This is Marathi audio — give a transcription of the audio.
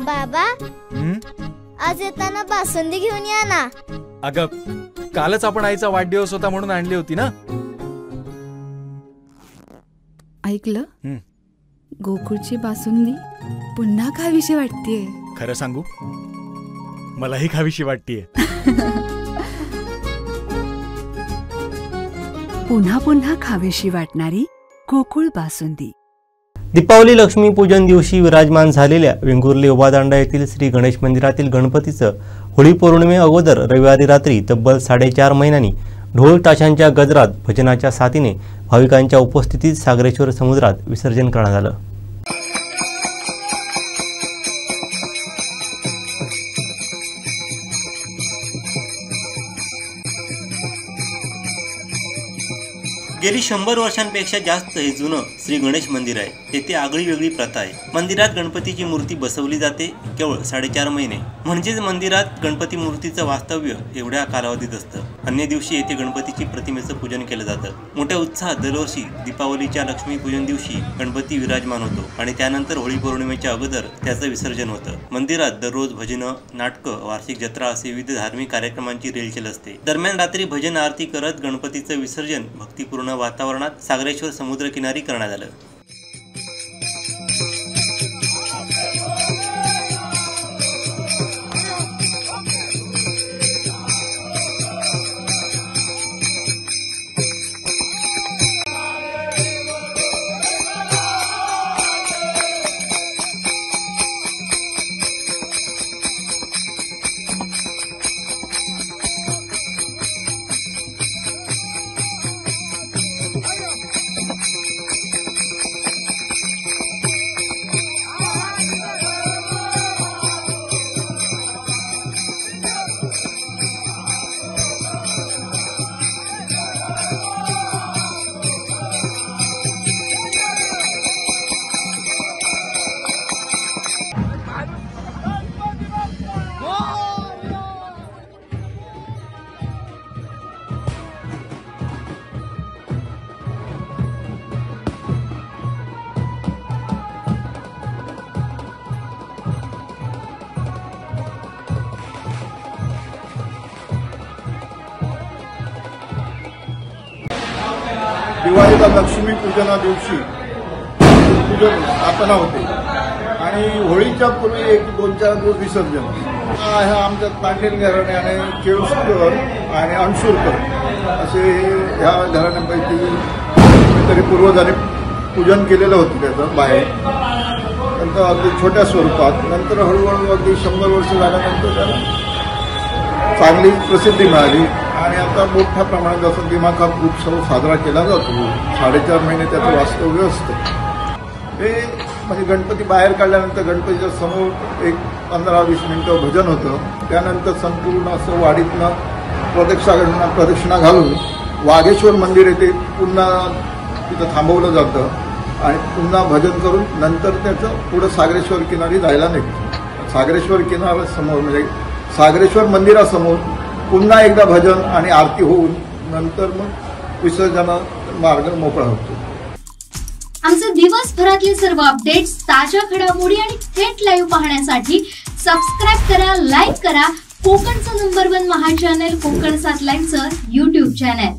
बाबा आज येताना बासुंदी घेऊन या ना। अगं कालच आपण आईचा वाढदिवस होता म्हणून आणली होती ना। ऐकलं, गोकुळची बासुंदी पुन्हा खावीशी वाटतेय। खरं सांगू, मलाही खावीशी वाटतेय। पुन्हा पुन्हा खावीशी वाटणारी गोकुळ बासुंदी। दीपावली लक्ष्मीपूजन दिवशी विराजमान झालेल्या वेंगुर्ले उभादांडा येथील श्री गणेश मंदिरातील गणपतीचं होळी पौर्णिमे अगोदर रविवारी रात्री तब्बल 4.5 महिन्यांनी ढोल ताशांच्या गजरात भजनाच्या साथीने भाविकांच्या उपस्थितीत सागरेश्वर समुद्रात विसर्जन करण्यात आलं। गेली 100 वर्षांपेक्षा जास्त हे जुनं श्री गणेश मंदिर आहे। तेथे आगळी वेगळी प्रथा आहे। मंदिरात गणपतीची मूर्ती बसवली जाते केवळ 4.5 महिने, म्हणजेच मंदिरात गणपती मूर्तीचं वास्तव्य एवढ्या कालावधीत असतं। अन्य दिवशी येथे गणपतीची प्रतिमेचं पूजन केलं जातं। मोठ्या उत्साहात दरवर्षी दीपावलीच्या लक्ष्मीपूजन दिवशी गणपती विराजमान होतो आणि त्यानंतर होळी पौर्णिमेच्या अगोदर त्याचं विसर्जन होतं। मंदिरात दररोज भजनं, नाटकं, वार्षिक जत्रा असे विविध धार्मिक कार्यक्रमांची रेलचेल असते। दरम्यान रात्री भजन आरती करत गणपतीचं विसर्जन भक्तिपूर्ण वातावरणात सागरेश्वर समुद्रकिनारी करण्यात आलं। दिवाळीला लक्ष्मी पूजना दिवशी पूजन स्थापना होते आणि होळीच्या पूर्वी 1-2-4 दिवस विसर्जन। आमच्यात पांडेल घराण्याने केळुसकर आणि अणसूरकर असे ह्या घराण्यांपैकी तरी पूर्वजांनी पूजन केलेलं होतं त्याचं बाहेर, नंतर अगदी छोट्या स्वरूपात। नंतर हळूहळू अगदी 100 वर्ष झाल्यानंतर त्याला चांगली प्रसिद्धी मिळाली आणि आता मोठ्या प्रमाणात जसं दिमाखात उत्सव साजरा केला जातो। 4.5 महिने त्याचं वास्तव्य असतं। हे म्हणजे गणपती बाहेर काढल्यानंतर गणपतीच्या समोर एक 15-20 मिनिटं भजन होतं। त्यानंतर संपूर्ण असं वाडीतनं प्रदक्षिणा घालून वाघेश्वर मंदिर येथे पुन्हा तिथं थांबवलं जातं आणि पुन्हा भजन करून नंतर त्याचं पुढं सागरेश्वर किनारी जायला निघतं। सागरेश्वर किनाऱ्यासमोर म्हणजे सागरेश्वर मंदिरासमोर पुन्हा एकदा भजन आणि आरती होऊन नंतर मग विसर्जन मार्ग मोकळा होतो। आमचे दिवसभरातले सर्व अपडेट्स, ताज्या घडामोडी आणि थेट लाईव्ह पाहण्यासाठी सबस्क्राइब करा, लाईक करा कोकणचं नंबर 1 महा चॅनल कोकण 7 लाईव्हचं YouTube चॅनल।